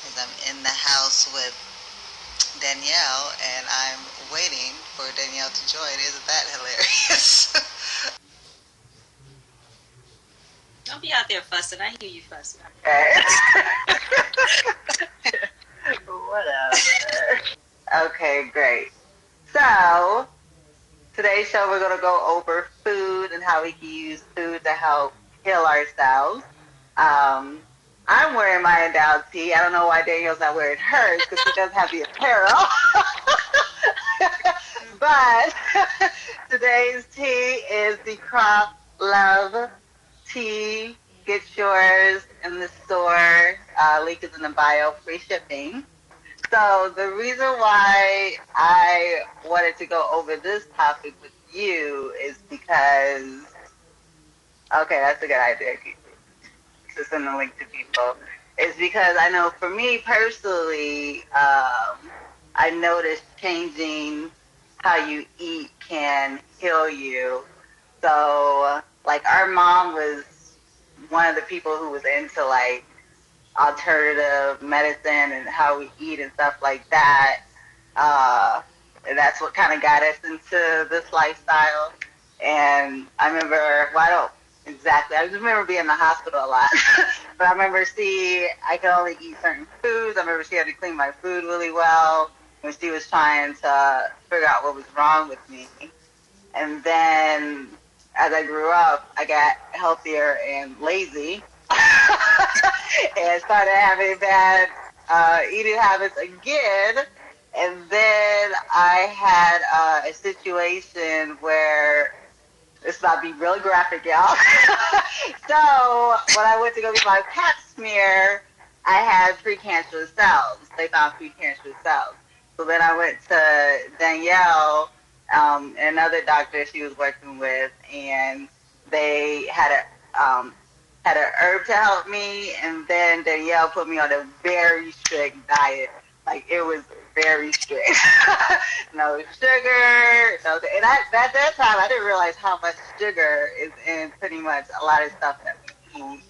because I'm in the house with Danielle and I'm waiting for Danielle to join. Isn't that hilarious? Don't be out there fussing. I hear you fussing. Okay. Whatever. Okay, great. So, today's show we're going to go over food and how we can use food to help heal ourselves. Um, I'm wearing my N-Dowd tee. I don't know why Daniel's not wearing hers because she does have the apparel. But today's tea is the Crop Love tea. Get yours in the store. Link is in the bio. Free shipping. So the reason why I wanted to go over this topic with you is because okay, that's a good idea. To send the link to people is because I know for me personally, I noticed changing how you eat can heal you. So, like, our mom was one of the people who was into like alternative medicine and how we eat and stuff like that. Uh, and that's what kind of got us into this lifestyle. And I remember, well, I don't exactly, I just remember being in the hospital a lot. But I remember I could only eat certain foods. I remember she had to clean my food really well when she was trying to figure out what was wrong with me. And then as I grew up, I got healthier and lazy and started having bad eating habits again. And then I had a situation where this about to be really graphic, y'all. So when I went to go get my pap smear, I had precancerous cells. They found precancerous cells. So then I went to Danielle, another doctor she was working with, and they had an herb to help me, and then Danielle put me on a very strict diet. Like it was very strict. No sugar, no. And at that time, I didn't realize how much sugar is in pretty much a lot of stuff that we eat.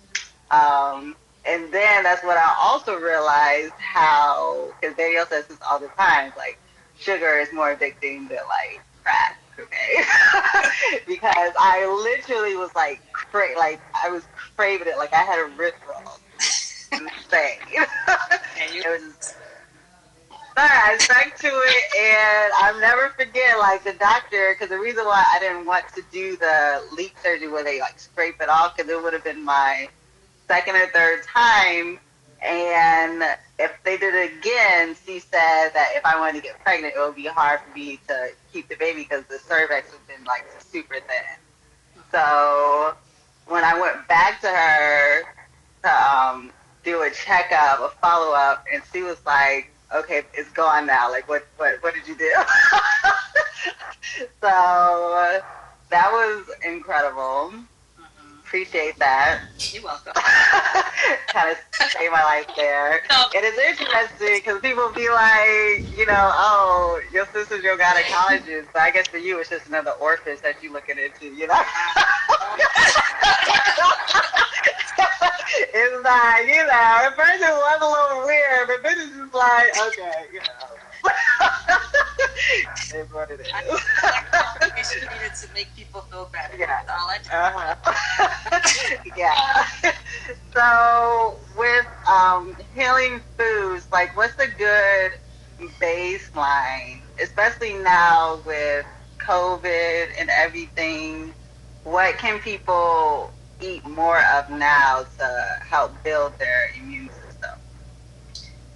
And then that's when I also realized how, because Danielle says this all the time, like sugar is more addicting than like crack. Okay, because I literally was like, like I was craving it, like I had a ritual. Insane. And you, It was just but I stuck to it, and I'll never forget, like, the doctor, because the reason why I didn't want to do the leak surgery where they, like, scrape it off, because it would have been my second or third time, and if they did it again, she said that if I wanted to get pregnant, it would be hard for me to keep the baby because the cervix has been, like, super thin. So when I went back to her to do a checkup, a follow up, and she was like, "Okay, it's gone now. Like, what did you do?" So that was incredible. Appreciate that. you're welcome. Kind of saved my life there. So, It is interesting because people be like, oh, your sister's your gynecologist, but I guess for you it's just another orifice that you're looking into. It's like, at first it was a little weird, but then it's just like, okay. It's what it I is. she needed to make people feel better. Yeah. That's all I do. Yeah. So with healing foods, like what's a good baseline, especially now with COVID and everything? What can people eat more of now to help build their immune system?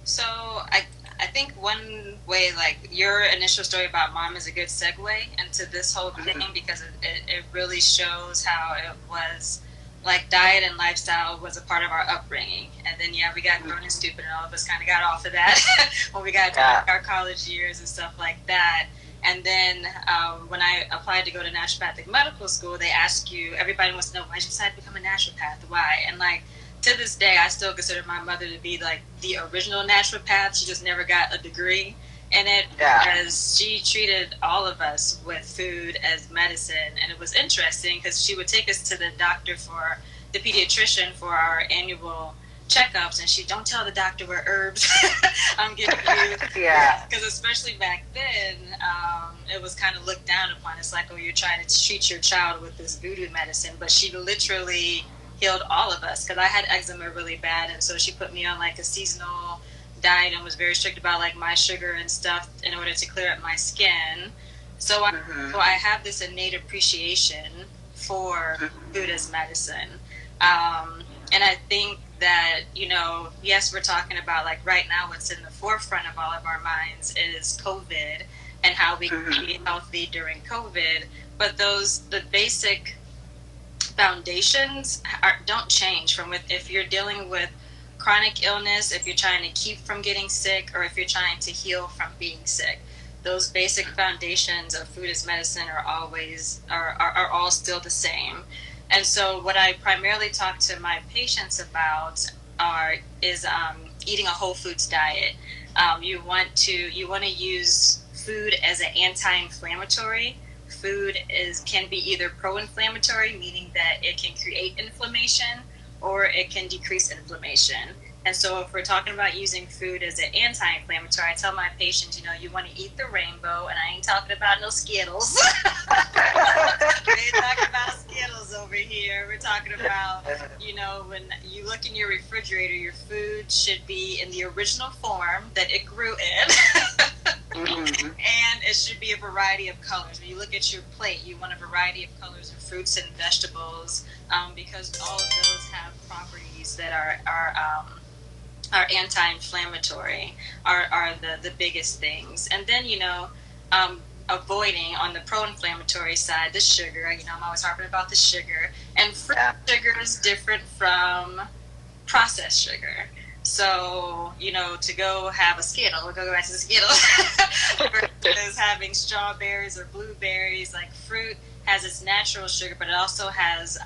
So I think one way, like your initial story about mom, is a good segue into this whole thing because it really shows how it was like diet and lifestyle was a part of our upbringing. And then, yeah, we got grown and stupid, and all of us kind of got off of that when we got to our college years and stuff like that. And then when I applied to go to naturopathic medical school, they ask you, everybody wants to know, why did you decide to become a naturopath? Why? And like, to this day, I still consider my mother to be like the original naturopath. She just never got a degree in it because she treated all of us with food as medicine. And it was interesting because she would take us to the doctor for the pediatrician for our annual checkups, and she don't tell the doctor what herbs I'm giving you. Yeah. Because especially back then, it was kind of looked down upon. It's like, oh, you're trying to treat your child with this voodoo medicine, but she literally healed all of us. Because I had eczema really bad, and so she put me on like a seasonal diet and was very strict about like my sugar and stuff in order to clear up my skin. So I have this innate appreciation for food as medicine. And I think that, you know, yes, we're talking about like right now what's in the forefront of all of our minds is COVID and how we can be healthy during COVID. But the basic foundations don't change from if you're dealing with chronic illness, if you're trying to keep from getting sick, or if you're trying to heal from being sick. Those basic foundations of food as medicine are always are all still the same. And so what I primarily talk to my patients about is eating a whole foods diet. You want to use food as an anti-inflammatory. Food can be either pro-inflammatory, meaning that it can create inflammation, or it can decrease inflammation. And so if we're talking about using food as an anti-inflammatory, I tell my patients, you know, you want to eat the rainbow, and I ain't talking about no Skittles. We ain't talking about Skittles over here. We're talking about, you know, when you look in your refrigerator, your food should be in the original form that it grew in. And it should be a variety of colors. When you look at your plate, you want a variety of colors of fruits and vegetables, because all of those have properties that are anti-inflammatory, are the biggest things. And then, you know, avoiding on the pro-inflammatory side the sugar. You know, I'm always harping about the sugar. And fruit sugar is different from processed sugar. So, you know, to go have a Skittle, we'll go back to the Skittles, versus having strawberries or blueberries. Like, fruit has its natural sugar, but it also has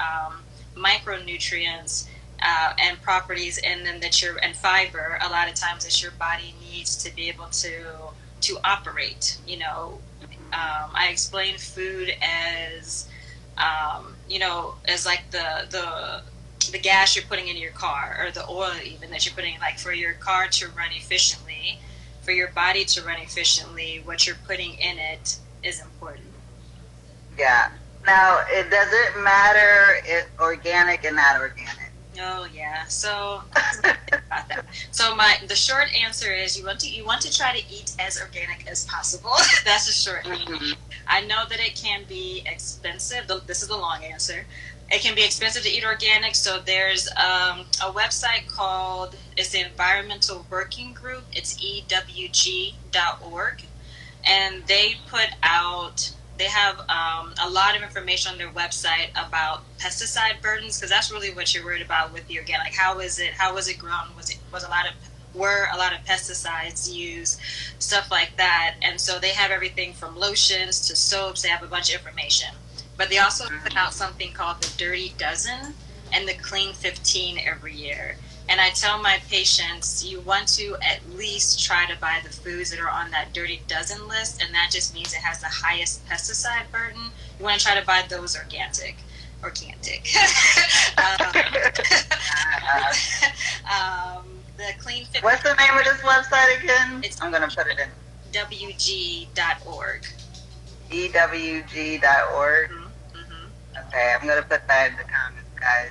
micronutrients and properties in them and fiber, a lot of times, that your body needs to be able to operate. You know, I explain food as, you know, as like the gas you're putting in your car, or the oil even that you're putting, like for your car to run efficiently, for your body to run efficiently, what you're putting in it is important. Yeah. Now, it doesn't matter if organic and not organic. Oh yeah. So about that. So the short answer is you want to try to eat as organic as possible. That's the short answer. I know that it can be expensive. This is the long answer. It can be expensive to eat organic, so there's a website called, it's the Environmental Working Group. It's ewg.org, and they have a lot of information on their website about pesticide burdens, because that's really what you're worried about with the organic. Like, how was it grown? Were a lot of pesticides used, stuff like that. And so they have everything from lotions to soaps. They have a bunch of information. But they also put out something called the Dirty Dozen and the Clean 15 every year. And I tell my patients, you want to at least try to buy the foods that are on that Dirty Dozen list, and that just means it has the highest pesticide burden. You want to try to buy those organic. The Clean 15. What's the name of this website again? I'm going to put it in. WG.org. EWG.org. Okay, I'm going to put that in the comments, guys.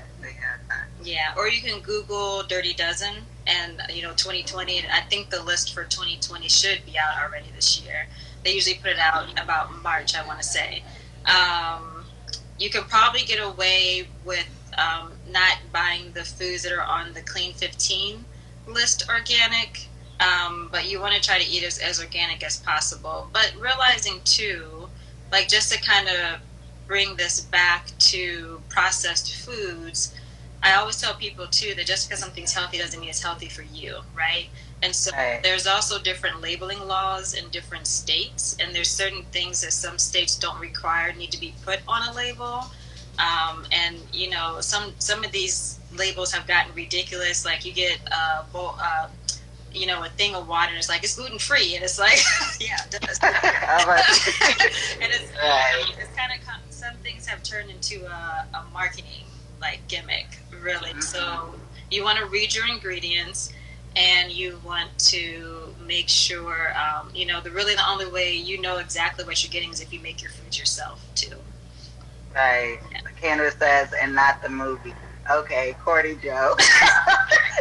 Yeah, or you can Google Dirty Dozen, and, you know, 2020, I think the list for 2020 should be out already this year. They usually put it out about March, I want to say. You can probably get away with not buying the foods that are on the Clean 15 list organic, but you want to try to eat as organic as possible. But realizing, too, like, just to kind of bring this back to processed foods, I always tell people, too, that just because something's healthy doesn't mean it's healthy for you, right? And so there's also different labeling laws in different states, and there's certain things that some states don't require need to be put on a label. And, you know, some of these labels have gotten ridiculous. Like, you get you know, a thing of water, and it's like, it's gluten-free, and it's like, yeah, it does. And it's kind of, some things have turned into a marketing, like, gimmick, really. So, you want to read your ingredients, and you want to make sure, the only way you know exactly what you're getting is if you make your food yourself too. Right. Yeah. The canvas says, and not the movie. Okay, corny joke.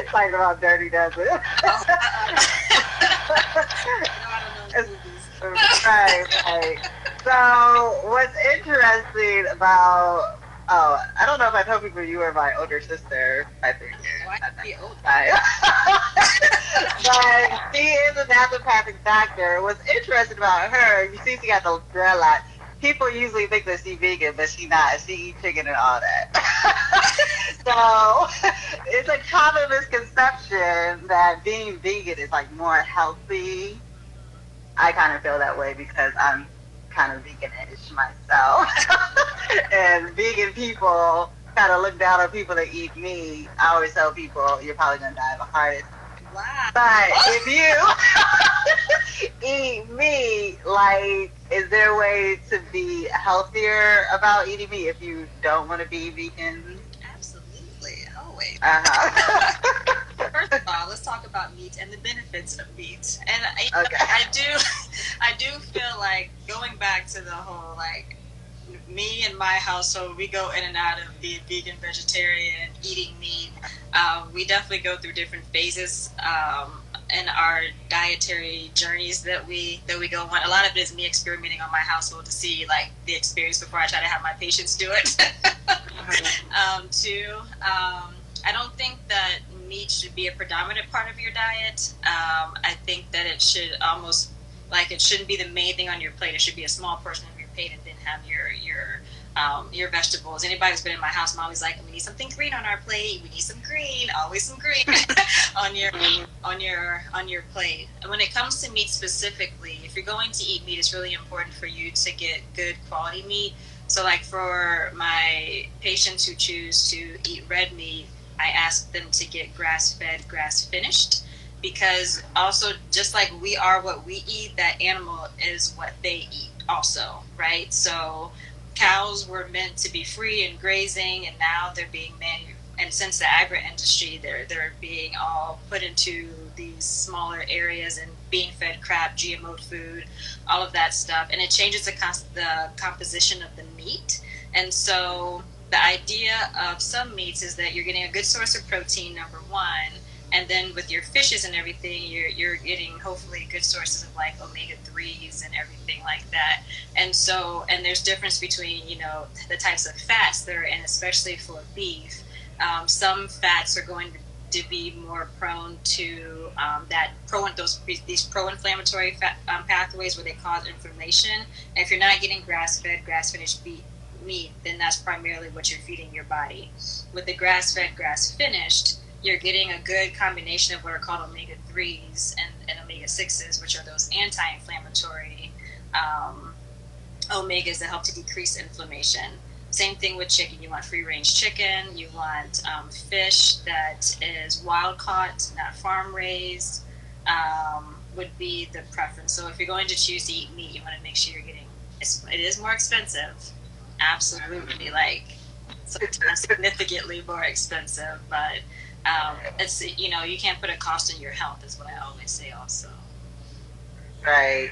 Talking about Dirty Dozen. Oh, I don't know movies. Right, right. So, what's interesting about, I don't know if I told people you were my older sister. I think. Why be old? But she is a naturopathic doctor. What's interesting about her, you see she got the dreadlocks. People usually think that she's vegan, but she not. She eats chicken and all that. So it's a common misconception that being vegan is like more healthy. I kind of feel that way because I'm kind of veganish myself. And vegan people kind of look down on people that eat meat. I always tell people you're probably gonna die of a heart attack. Wow. But if you eat meat, like, is there a way to be healthier about eating meat if you don't want to be vegan? Absolutely, always. Uh-huh. First of all, let's talk about meat and the benefits of meat. And Okay. I do feel like going back to the whole like me and my household, we go in and out of being vegan, vegetarian, eating meat. We definitely go through different phases in our dietary journeys that we go on. A lot of it is me experimenting on my household to see like the experience before I try to have my patients do it. Too. I don't think that meat should be a predominant part of your diet. I think that it should almost it shouldn't be the main thing on your plate. It should be a small portion of your plate, and then have your vegetables. Anybody who's been in my house, I'm always like, we need something green on our plate. We need some green. Always some green on your plate. And when it comes to meat specifically, if you're going to eat meat, it's really important for you to get good quality meat. So, like for my patients who choose to eat red meat, I ask them to get grass-fed, grass-finished, because also just like we are what we eat, that animal is what they eat also, right? So cows were meant to be free and grazing, and now they're being and since the agri industry, they're being all put into these smaller areas and being fed crap, GMO food, all of that stuff, and it changes the composition of the meat. And so the idea of some meats is that you're getting a good source of protein, number one, and then with your fishes and everything, you're getting hopefully good sources of like omega-3s and everything like that. And so, and there's difference between the types of fats that are in, especially for beef. Some fats are going to be more prone to these pro-inflammatory pathways where they cause inflammation. And if you're not getting grass-fed, grass-finished meat, then that's primarily what you're feeding your body. With the grass-fed, grass-finished, you're getting a good combination of what are called omega-3s and omega-6s, which are those anti-inflammatory omegas that help to decrease inflammation. Same thing with chicken. You want free-range chicken. You want fish that is wild-caught, not farm-raised, would be the preference. So if you're going to choose to eat meat, you want to make sure you're getting it is more expensive. Absolutely, like sometimes significantly more expensive, but it's you can't put a cost on your health, is what I always say also. Right.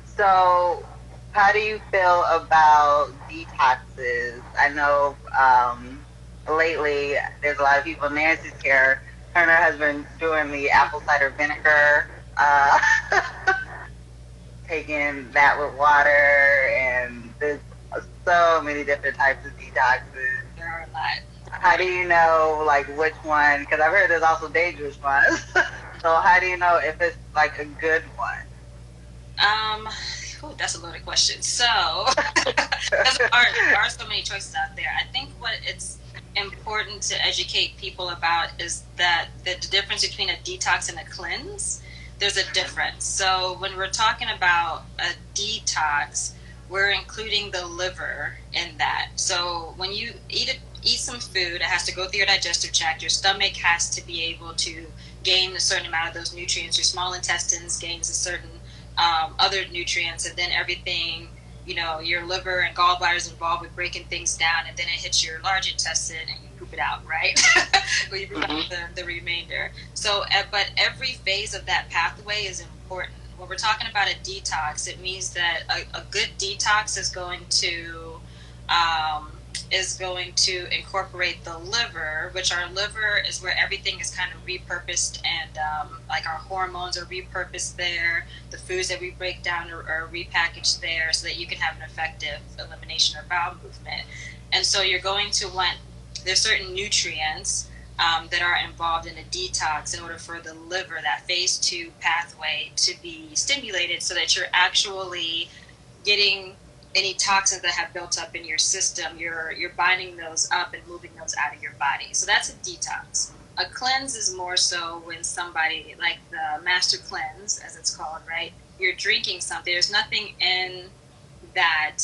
So, how do you feel about detoxes? I know lately there's a lot of people. Nancy's here. Her and her husband doing the apple cider vinegar, taking that with water, and there's so many different types of detoxes. There are a lot. How do you know like which one? Because I've heard there's also dangerous ones. So how do you know if it's like a good one? That's a loaded question. So, there are so many choices out there. I think what it's important to educate people about is that the difference between a detox and a cleanse, there's a difference. So when we're talking about a detox, we're including the liver in that. So when you eat some food, it has to go through your digestive tract. Your stomach has to be able to gain a certain amount of those nutrients. Your small intestines gains a certain other nutrients, and then everything, your liver and gallbladder is involved with breaking things down, and then it hits your large intestine and you poop it out, right? Or you poop out the remainder. So, but every phase of that pathway is important. When we're talking about a detox, it means that a good detox um, is going to incorporate the liver, which our liver is where everything is kind of repurposed, and like our hormones are repurposed there. The foods that we break down are repackaged there, so that you can have an effective elimination or bowel movement. And so you're going to want, there's certain nutrients that are involved in a detox in order for the liver, that phase 2 pathway, to be stimulated, so that you're actually getting any toxins that have built up in your system, you're binding those up and moving those out of your body. So that's a detox. A cleanse is more so when somebody, like the master cleanse, as it's called, right? You're drinking something. There's nothing in that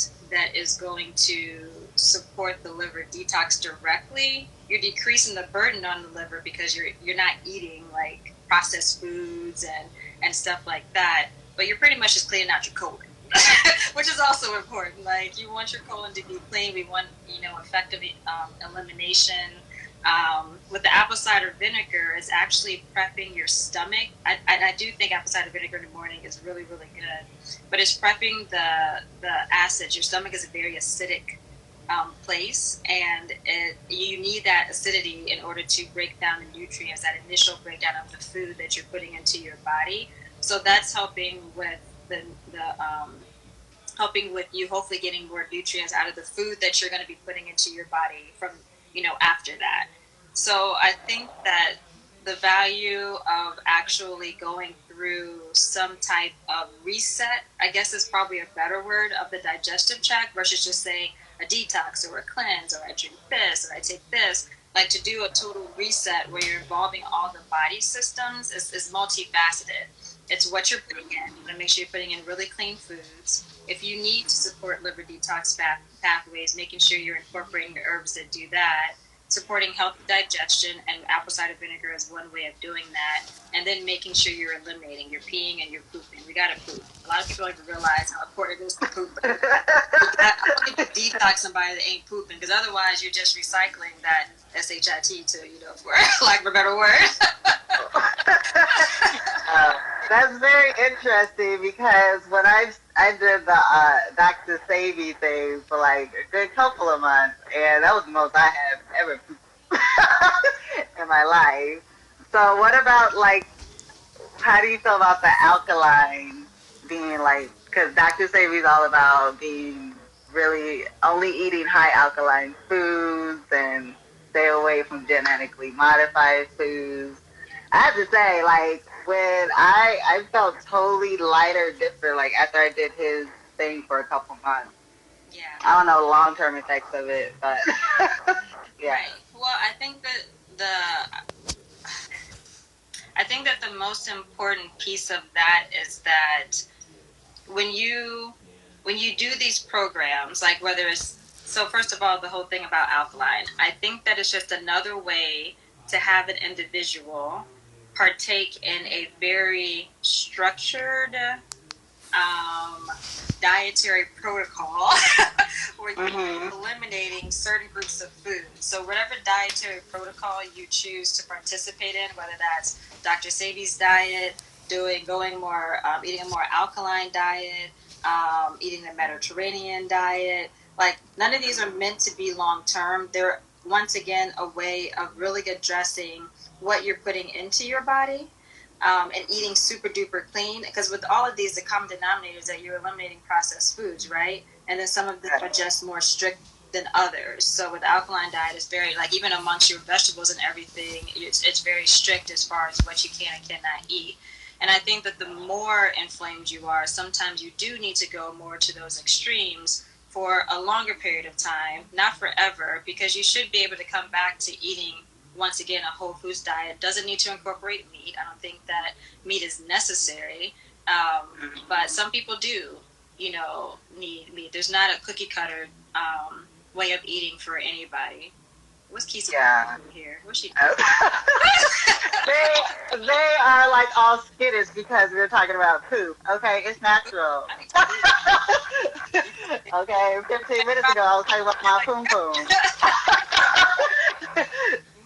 is going to support the liver detox directly. You're decreasing the burden on the liver because you're not eating like processed foods and stuff like that. But you're pretty much just cleaning out your colon. Which is also important. Like, you want your colon to be clean. We want, effective elimination. With the apple cider vinegar, it's actually prepping your stomach. I do think apple cider vinegar in the morning is really, really good. But it's prepping the acids. Your stomach is a very acidic place, and you need that acidity in order to break down the nutrients, that initial breakdown of the food that you're putting into your body. So that's helping with helping with you hopefully getting more nutrients out of the food that you're going to be putting into your body from after that. So I think that the value of actually going through some type of reset, I guess is probably a better word, of the digestive tract, versus just saying a detox or a cleanse, or I drink this or I take this. Like, to do a total reset where you're involving all the body systems is multifaceted. It's what you're putting in. You want to make sure you're putting in really clean foods. If you need to support liver detox pathways, making sure you're incorporating the herbs that do that, supporting healthy digestion, and apple cider vinegar is one way of doing that. And then making sure you're eliminating, you're peeing and you're pooping. We got to poop. A lot of people don't even realize how important it is to poop. I don't need to detox somebody that ain't pooping, because otherwise you're just recycling that SHIT to, for lack of a better word. That's very interesting, because when I did the Dr. Savy thing for like a good couple of months, and that was the most I have ever in my life. So what about, like, how do you feel about the alkaline being, like, because Dr. Savy is all about being really only eating high alkaline foods and stay away from genetically modified foods. I have to say, like, when I felt totally lighter, different, like, after I did his thing for a couple months. Yeah. I don't know the long-term effects of it, but yeah. Right. Well, I think that the most important piece of that is that when you do these programs, like, whether it's, so first of all, the whole thing about alkaline, I think that it's just another way to have an individual partake in a very structured dietary protocol where you're eliminating certain groups of food. So whatever dietary protocol you choose to participate in, whether that's Dr. Savy's diet, eating a more alkaline diet, eating the Mediterranean diet, like, none of these are meant to be long term. They're, once again, a way of really addressing what you're putting into your body, and eating super duper clean. Because with all of these, the common denominator is that you're eliminating processed foods, right? And then some of them are just more strict than others. So with the alkaline diet, it's very, like, even amongst your vegetables and everything, it's very strict as far as what you can and cannot eat. And I think that the more inflamed you are, sometimes you do need to go more to those extremes for a longer period of time, not forever, because you should be able to come back to eating, once again, a whole foods diet. Doesn't need to incorporate meat. I don't think that meat is necessary, but some people do, need meat. There's not a cookie cutter way of eating for anybody. What's Keisha here? What's she doing? They are, like, all skittish because we're talking about poop. Okay, it's natural. Okay, 15 minutes ago I was talking about my poom poom.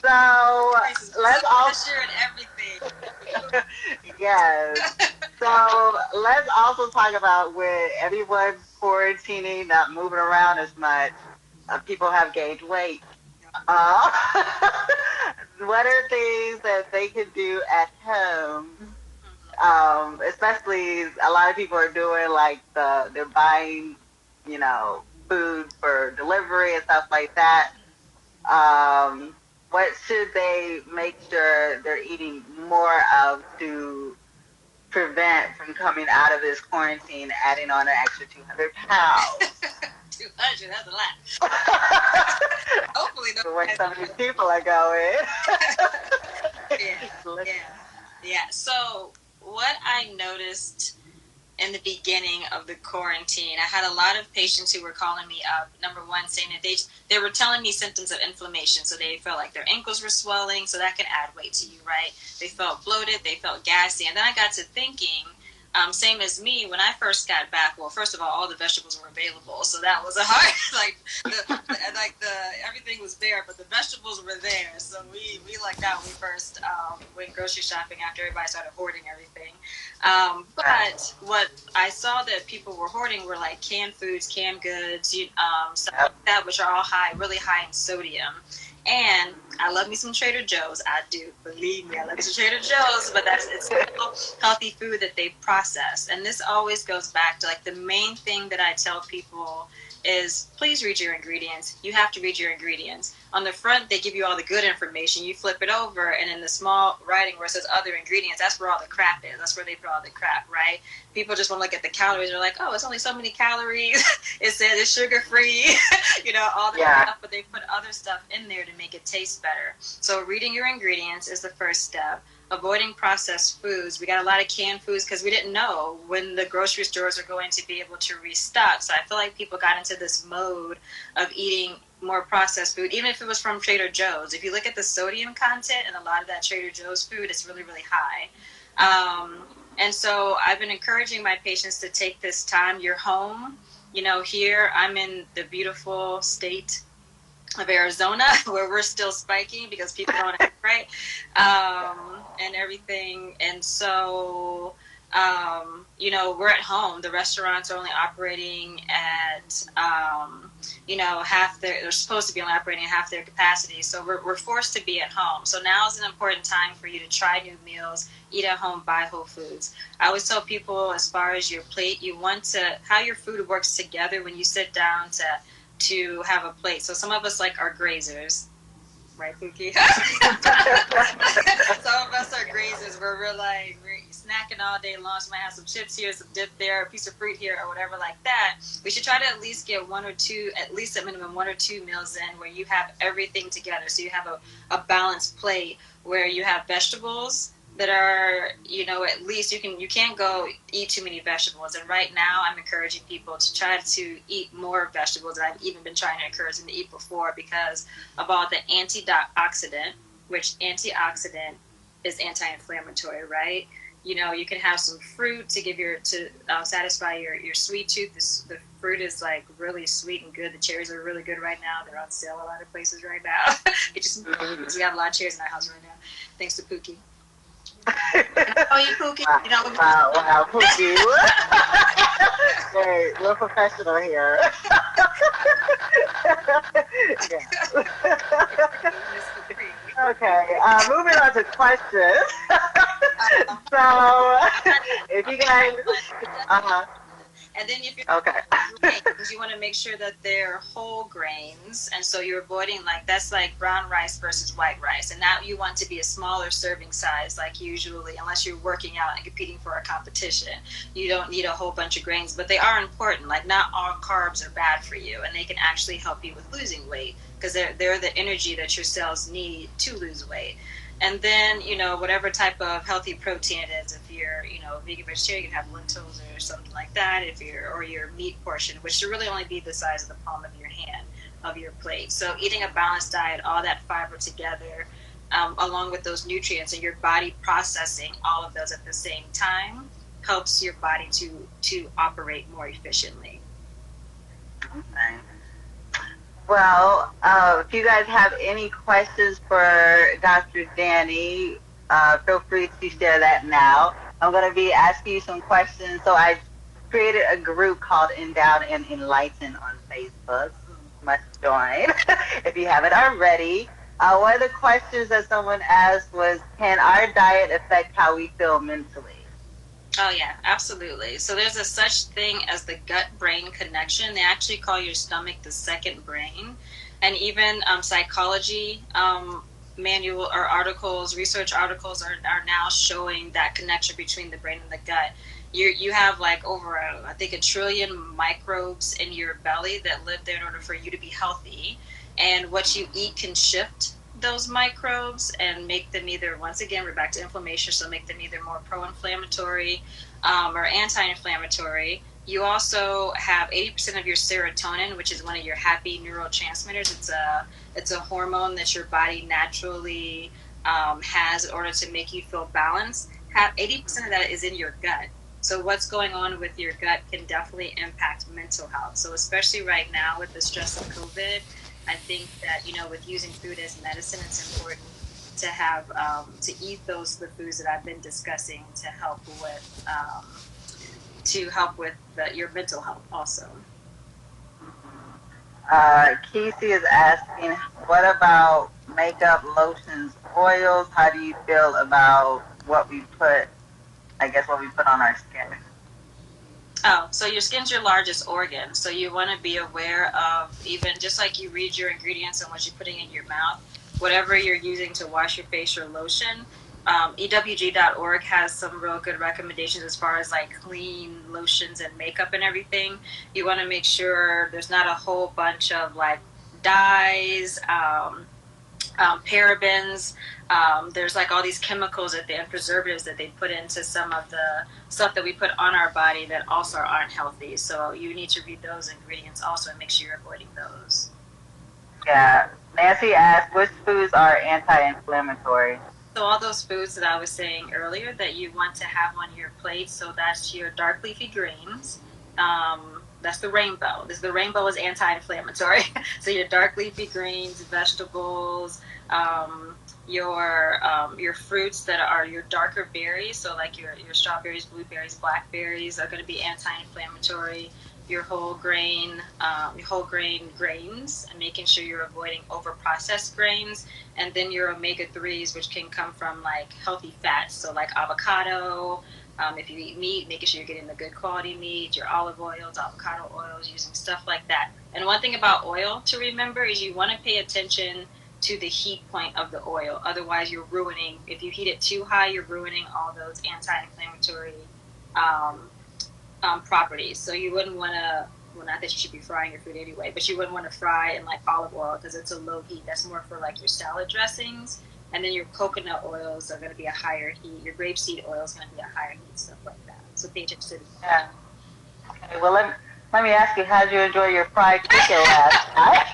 So let's all pressure and everything. yes. So let's also talk about with everyone quarantining, not moving around as much. People have gained weight. Uh, what are things that they can do at home? Especially a lot of people are doing like they're buying, food for delivery and stuff like that. What should they make sure they're eating more of to prevent from coming out of this quarantine, adding on an extra 200 pounds? 200, that's a lot. Hopefully, no. The way some of these people are going. Yeah. Yeah. So, what I noticed in the beginning of the quarantine, I had a lot of patients who were calling me up. Number one, saying that they were telling me symptoms of inflammation. So they felt like their ankles were swelling. So that can add weight to you, right? They felt bloated. They felt gassy. And then I got to thinking, same as me, when I first got back, well, first of all the vegetables were available. So that was a hard, everything was there, but the vegetables were there. So we lucked out when we first went grocery shopping after everybody started hoarding everything. But what I saw that people were hoarding were like canned foods, canned goods, stuff like that, which are all really high in sodium. And I love me some Trader Joe's. I do. Believe me, I love me some Trader Joe's, but it's still healthy food that they process. And this always goes back to like the main thing that I tell people is please read your ingredients. You have to read your ingredients. On the front, they give you all the good information. You flip it over, and in the small writing where it says other ingredients, that's where all the crap is. That's where they put all the crap, right? People just want to look at the calories. They're like, oh, it's only so many calories. It says it's sugar-free, all the stuff, but they put other stuff in there to make it taste better. So reading your ingredients is the first step. Avoiding processed foods. We got a lot of canned foods because we didn't know when the grocery stores are going to be able to restock. So I feel like people got into this mode of eating more processed food, even if it was from Trader Joe's. If you look at the sodium content in a lot of that Trader Joe's food, it's really, really high. And so I've been encouraging my patients to take this time. You're home. Here I'm in the beautiful state of Arizona where we're still spiking because people don't act right, and everything. And so, we're at home. The restaurants are only operating at, they're supposed to be only operating at half their capacity. So we're forced to be at home. So now is an important time for you to try new meals, eat at home, buy whole foods. I always tell people as far as your plate, how your food works together when you sit down to have a plate. So some of us are grazers, right, Pookie? Some of us are grazers where we're snacking all day long. So we might have some chips here, some dip there, a piece of fruit here, or whatever like that. We should try to at least get at least at minimum 1 or 2 meals in where you have everything together. So you have a balanced plate where you have vegetables that are, at least you can't go eat too many vegetables. And right now I'm encouraging people to try to eat more vegetables than I've even been trying to encourage them to eat before because of all the antioxidant, which antioxidant is anti-inflammatory, right? You can have some fruit to satisfy your sweet tooth. The fruit is really sweet and good. The cherries are really good right now. They're on sale a lot of places right now. We have a lot of cherries in our house right now, thanks to Pookie. Oh, you Pookie? Wow, Pookie. Hey, we're professional here. Okay, moving on to questions. So, if you guys, and then if you're okay, grains, you want to make sure that they're whole grains, and so you're avoiding that's brown rice versus white rice, and now you want to be a smaller serving size usually, unless you're working out and competing for a competition. You don't need a whole bunch of grains, but they are important. Not all carbs are bad for you, and they can actually help you with losing weight because they're the energy that your cells need to lose weight. And then, whatever type of healthy protein it is, if you're, vegan vegetarian, you can have lentils or something like that. Or your meat portion, which should really only be the size of the palm of your hand of your plate. So eating a balanced diet, all that fiber together, along with those nutrients and your body processing all of those at the same time helps your body to operate more efficiently. Okay. Well, if you guys have any questions for Dr. Dani, feel free to share that now. I'm going to be asking you some questions. So I created a group called N-Dowd and Enlighten on Facebook. Must join if you haven't already. One of the questions that someone asked was, can our diet affect how we feel mentally? Oh yeah, absolutely. So there's a such thing as the gut-brain connection. They actually call your stomach the second brain, and even psychology manual or articles, research articles are now showing that connection between the brain and the gut. You have like over I think a trillion microbes in your belly that live there in order for you to be healthy, and what you eat can shift those microbes and make them either, once again, we're back to inflammation, so make them either more pro-inflammatory or anti-inflammatory. You also have 80% of your serotonin, which is one of your happy neurotransmitters. It's a hormone that your body naturally has in order to make you feel balanced. Have 80% of that is in your gut. So what's going on with your gut can definitely impact mental health. So especially right now with the stress of COVID, I think that with using food as medicine, it's important to have to eat the foods that I've been discussing to help with your mental health also. Kesey is asking, what about makeup, lotions, oils? How do you feel about what we put, I guess, what we put on our skin? Oh, so your skin's your largest organ. So you want to be aware of, even just like you read your ingredients and what you're putting in your mouth, whatever you're using to wash your face or lotion. EWG.org has some real good recommendations as far as like clean lotions and makeup and everything. You want to make sure there's not a whole bunch of like dyes, parabens. There's like all these chemicals and preservatives that they put into some of the stuff that we put on our body that also aren't healthy. So you need to read those ingredients also and make sure you're avoiding those. Yeah. Nancy asked, which foods are anti-inflammatory? So all those foods that I was saying earlier that you want to have on your plate, so that's your dark leafy greens. That's the rainbow. The rainbow is anti-inflammatory. So your dark leafy greens, vegetables, your fruits that are your darker berries. So like your strawberries, blueberries, blackberries are going to be anti-inflammatory. Your whole grain grains, and making sure you're avoiding over processed grains, and then your omega-3s, which can come from like healthy fats, so like avocado. If you eat meat, making sure you're getting the good quality meat, your olive oils, avocado oils, using stuff like that. And one thing about oil to remember is you want to pay attention to the heat point of the oil. Otherwise, if you heat it too high, you're ruining all those anti-inflammatory um, properties. So you wouldn't want to, well, not that you should be frying your food anyway, but you wouldn't want to fry in like olive oil because it's a low heat. That's more for like your salad dressings. And then your coconut oils are going to be a higher heat. Your grapeseed oil is going to be a higher heat, stuff like that. So pay attention to Yeah. Okay, well, let me ask you, how did you enjoy your fried chicken last night?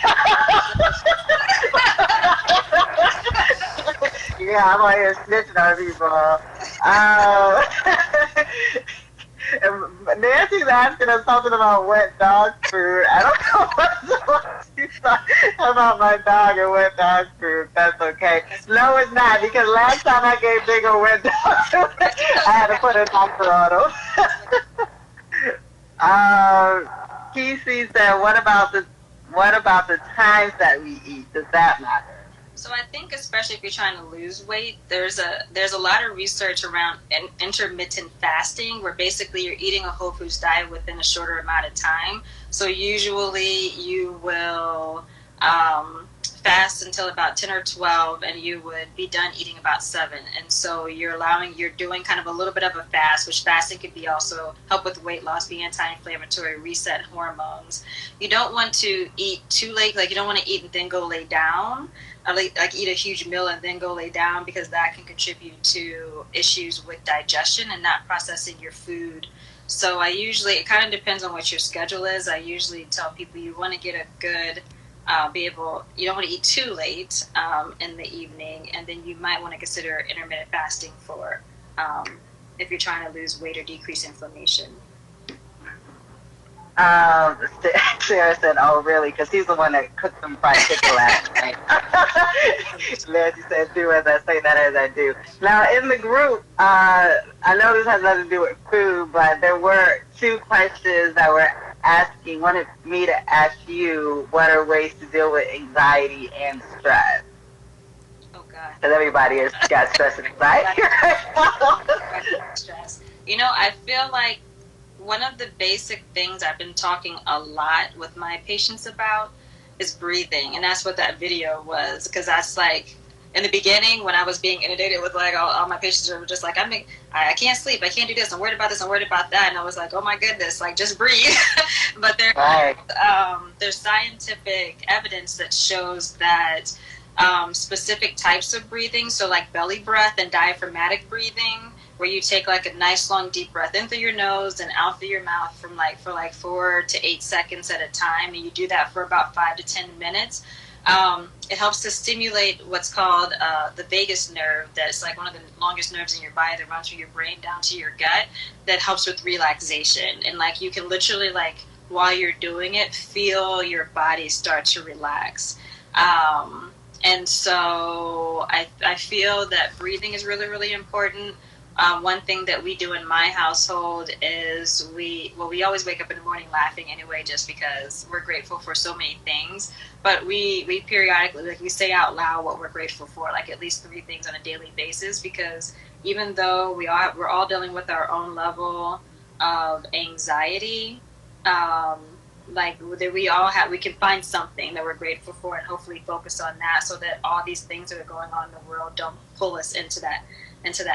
Yeah, I'm out here snitching on people. Nancy's asking us something about wet dog food. I don't know what she thought about my dog and wet dog food. That's okay. No, it's not, because last time I gave Big a wet dog food, I had to put a doctor on him. Kesey said, what about the times that we eat? Does that matter? So I think, especially if you're trying to lose weight, there's a lot of research around intermittent fasting, where basically you're eating a whole foods diet within a shorter amount of time. So usually you will fast until about 10 or 12, and you would be done eating about 7. And so you're doing kind of a little bit of a fast, which fasting could be also help with weight loss, be anti-inflammatory, reset hormones. You don't want to eat too late, like you don't want to eat and then go lay down, or like eat a huge meal and then go lay down, because that can contribute to issues with digestion and not processing your food. So it kind of depends on what your schedule is. I usually tell people you want to get a good you don't want to eat too late in the evening, and then you might want to consider intermittent fasting for if you're trying to lose weight or decrease inflammation. Sarah said, "Oh, really?" Because he's the one that cooked them fried chicken last night. Nancy said, "Do as I say, not as I do." Now, in the group, I know this has nothing to do with food, but there were two questions that were asking, wanted me to ask you, what are ways to deal with anxiety and stress? Oh God. Because everybody has got stress and anxiety right now. Stress. I feel like one of the basic things I've been talking a lot with my patients about is breathing, and that's what that video was. Because that's like in the beginning when I was being inundated with like all my patients were just like, I can't sleep, I can't do this, I'm worried about this, I'm worried about that, and I was like, oh my goodness, like just breathe. But Right. there's scientific evidence that shows that specific types of breathing, so like belly breath and diaphragmatic breathing, where you take like a nice long deep breath in through your nose and out through your mouth for like 4 to 8 seconds at a time, and you do that for about 5 to 10 minutes. It helps to stimulate what's called the vagus nerve. That's like one of the longest nerves in your body that runs through your brain down to your gut. That helps with relaxation, and like you can literally like while you're doing it, feel your body start to relax. And so I feel that breathing is really, really important. One thing that we do in my household is we always wake up in the morning laughing anyway, just because we're grateful for so many things. But we periodically, like, we say out loud what we're grateful for, like at least 3 things on a daily basis, because even though we're all dealing with our own level of anxiety, um, like that we can find something that we're grateful for and hopefully focus on that, so that all these things that are going on in the world don't pull us into that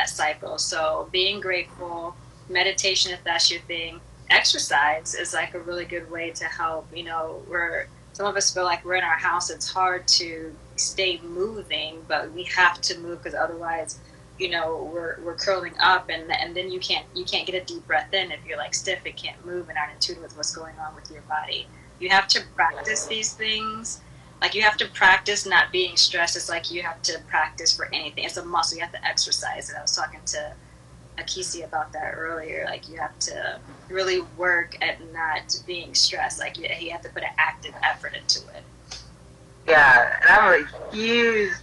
cycle. So being grateful, meditation if that's your thing, exercise is like a really good way to help. We're some of us feel like we're in our house, it's hard to stay moving, but we have to move, because otherwise we're curling up, and then you can't get a deep breath in if you're like stiff and can't move and aren't in tune with what's going on with your body. You have to practice these things. Like you have to practice not being stressed. It's like you have to practice for anything. It's a muscle. You have to exercise it. I was talking to Akisi about that earlier. Like you have to really work at not being stressed. Like you have to put an active effort into it. Yeah, and I'm a huge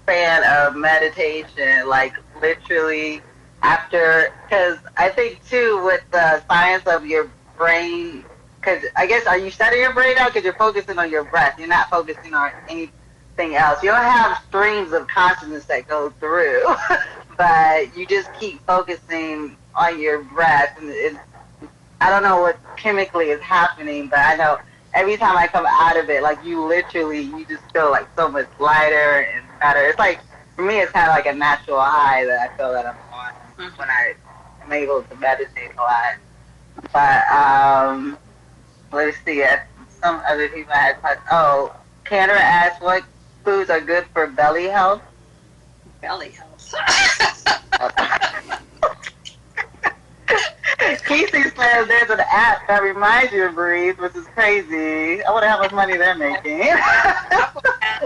fan of meditation, like literally after, because I think too with the science of your brain, because I guess, are you shutting your brain out because you're focusing on your breath? You're not focusing on anything else. You don't have streams of consciousness that go through, but you just keep focusing on your breath, and I don't know what chemically is happening, but I know every time I come out of it, like you just feel like so much lighter and better. It's like, for me, it's kind of like a natural high that I feel that I'm on when I'm able to meditate a lot. But let's see, some other people had questions. Oh, Kendra asked what foods are good for belly health. Belly health. Casey says there's an app that reminds you to breathe, which is crazy. I wonder how much money they're making. Apple has,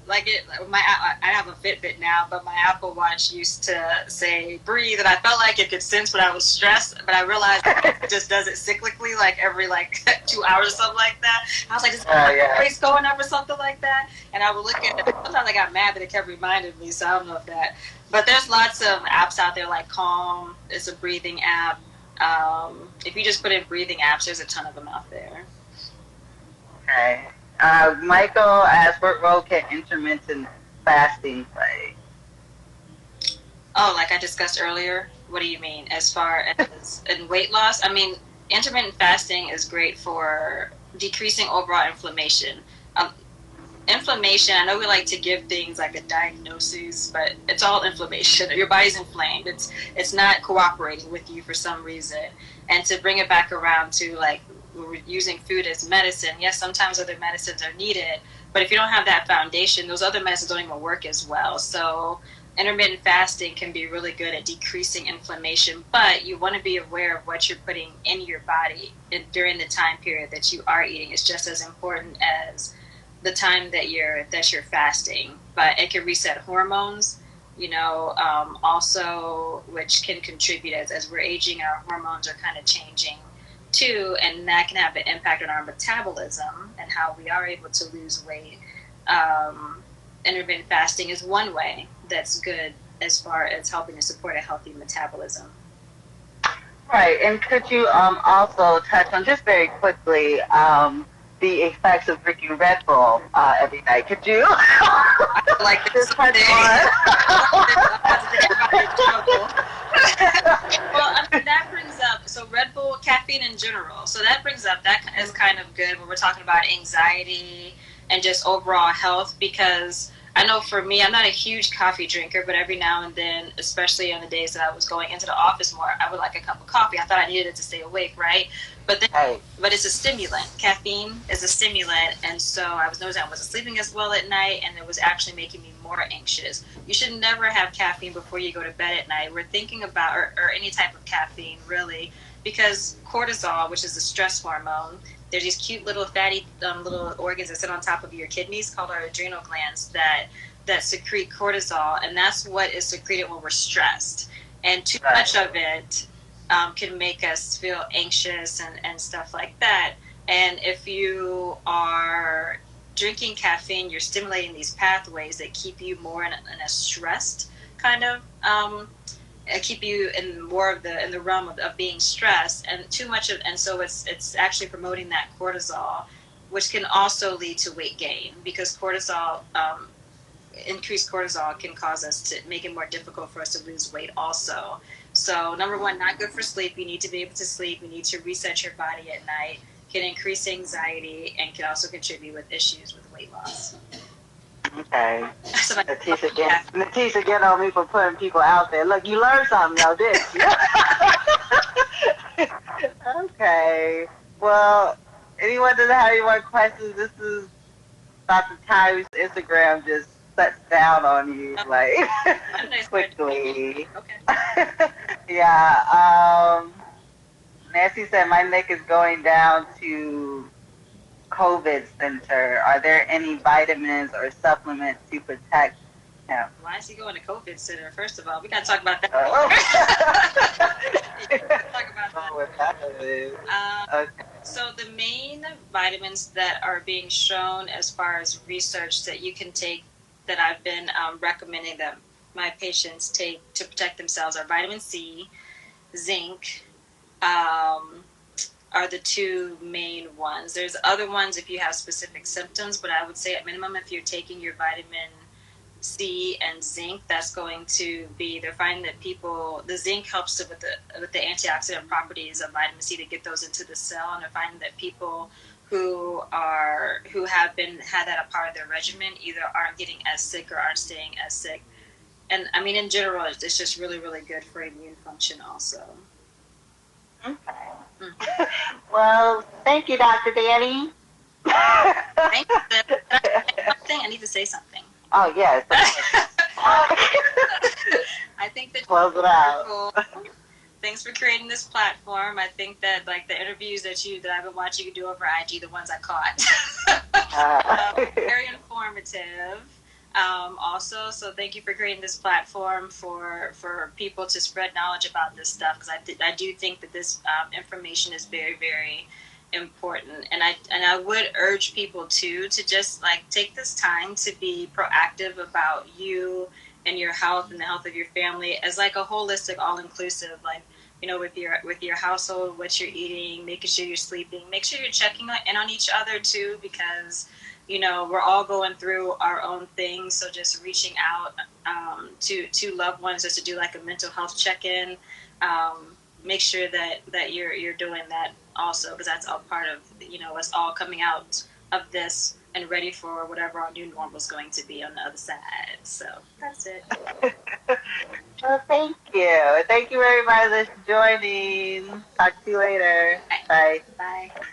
I have a Fitbit now, but my Apple Watch used to say breathe, and I felt like it could sense when I was stressed, but I realized it just does it cyclically, like every 2 hours or something like that. I was like, is my race going up or something like that? And I would look at it. Sometimes I got mad that it kept reminding me, so I don't know if that. But there's lots of apps out there, like Calm is a breathing app. If you just put in breathing apps, there's a ton of them out there. Okay. Michael asked, what role can intermittent fasting play? Oh, like I discussed earlier? What do you mean? As far as in weight loss? I mean, intermittent fasting is great for decreasing overall inflammation. Inflammation, I know we like to give things like a diagnosis, but it's all inflammation. Your body's inflamed. It's not cooperating with you for some reason. And to bring it back around to like we're using food as medicine, yes, sometimes other medicines are needed, but if you don't have that foundation, those other medicines don't even work as well. So intermittent fasting can be really good at decreasing inflammation, but you want to be aware of what you're putting in your body during the time period that you are eating. It's just as important as the time that you're fasting, but it can reset hormones, also, which can contribute as we're aging, our hormones are kind of changing too, and that can have an impact on our metabolism and how we are able to lose weight. Um, Intermittent fasting is one way that's good as far as helping to support a healthy metabolism. Right, and could you also touch on just very quickly the effects of drinking Red Bull every night? Could you Like this just touch Sunday, on? I'm about to get everybody in trouble. Well, I mean, that brings up, so Red Bull, caffeine in general. So that brings up, that is kind of good when we're talking about anxiety and just overall health, because I know for me, I'm not a huge coffee drinker, but every now and then, especially on the days that I was going into the office more, I would like a cup of coffee. I thought I needed it to stay awake, right? But then, Hey, but it's a stimulant. Caffeine is a stimulant, and so I was noticing I wasn't sleeping as well at night, and it was actually making me more anxious. You should never have caffeine before you go to bed at night. We're thinking about, or any type of caffeine, really, because cortisol, which is the stress hormone, there's these cute little fatty little organs that sit on top of your kidneys called our adrenal glands that secrete cortisol, and that's what is secreted when we're stressed. And too right. much of it can make us feel anxious and stuff like that. And if you are drinking caffeine, you're stimulating these pathways that keep you more in a stressed kind of keep you in more of the realm of being stressed, and too much of, and so it's actually promoting that cortisol, which can also lead to weight gain, because cortisol increased cortisol can cause us to make it more difficult for us to lose weight also. So number one, not good for sleep. You need to be able to sleep. You need to reset your body at night. Can increase anxiety and can also contribute with issues with weight loss. Okay. So Natisha get on me for putting people out there. Look, you learned something though, didn't you? Okay. Well, anyone doesn't have any more questions, this is about the time Instagram just shuts down on you, like, quickly. Okay. Yeah. Nancy said my neck is going down to COVID center. Are there any vitamins or supplements to protect him? Why is he going to COVID center? First of all, we gotta talk about that. Talk about that. Okay. So the main vitamins that are being shown as far as research that you can take, that I've been recommending that my patients take to protect themselves, are vitamin C, zinc, are the two main ones. There's other ones if you have specific symptoms, but I would say at minimum, if you're taking your vitamin C and zinc, that's going to be, they're finding that the zinc helps with the antioxidant properties of vitamin C to get those into the cell, and they're finding that people who have had that a part of their regimen either aren't getting as sick or aren't staying as sick. And I mean, in general, it's just really, really good for immune function also. Okay. Mm. Well, thank you, Dr. Dani. Thank you. I need to say something. Oh, yes. I think that close it out. Cool. Thanks for creating this platform. I think that like the interviews that I've been watching you do over IG, the ones I caught, very informative. Also, so thank you for creating this platform for people to spread knowledge about this stuff, because I do think that this information is very, very important, and I would urge people to just like take this time to be proactive about you and your health and the health of your family as like a holistic, all-inclusive, like, you know, with your household, what you're eating, making sure you're sleeping, make sure you're checking in on each other too, because, you know, we're all going through our own things. So just reaching out to loved ones just to do like a mental health check-in. Make sure that you're doing that also, because that's all part of, you know, us all coming out of this and ready for whatever our new normal is going to be on the other side. So that's it. Well, thank you. Thank you very much for joining. Talk to you later. Bye. Bye. Bye.